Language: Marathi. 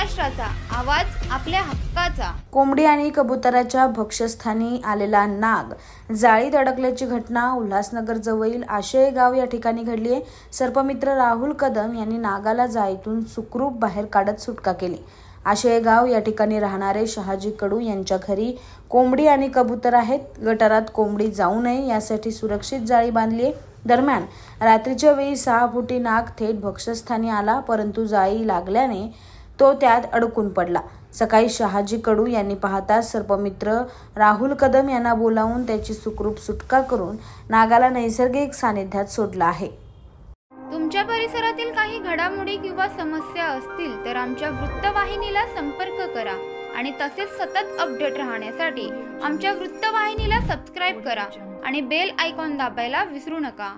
महाराष्ट्राचा आवाज आपल्या हक्काचा। कोंबडी आणि कबुतराच्या भक्षस्थानी आलेला नाग जाळीत अडकल्याची घटना उल्हासनगर जवळील आशय गाव या ठिकाणी घडली आहे। सर्पमित्र राहुल कदम यांनी नागाला जाळीतून सुखरूप बाहेर काढत सुटका केली। आशय गाव या ठिकाणी राहणारे शहाजी कडू यांच्या घरी कोंबडी आणि कबूतर आहेत। गटारात कोंबडी जाऊ नये यासाठी सुरक्षित जाळी बांधली आहे। दरम्यान रात्रीच्या वेळी 6 फुटी नाग थेट भक्षस्थानी आला, परंतु जाळी लागल्याने तो त्यात अडकून पडला। सकाळी शहाजी कडू यांनी पाहताच सर्पमित्र राहुल कदम यांना बोलावून त्याची सुखरूप सुटका करून नागाला नैसर्गिक सानिध्यात सोडला आहे। तुमच्या परिसरातील काही घडामोडी किंवा समस्या असतील तर आमच्या वृत्तवाहिनीला संपर्क करा आणि तसेच सतत अपडेट राहण्यासाठी आमच्या वृत्तवाहिनीला सबस्क्राइब करा आणि बेल आयकॉन दाबायला विसरू नका।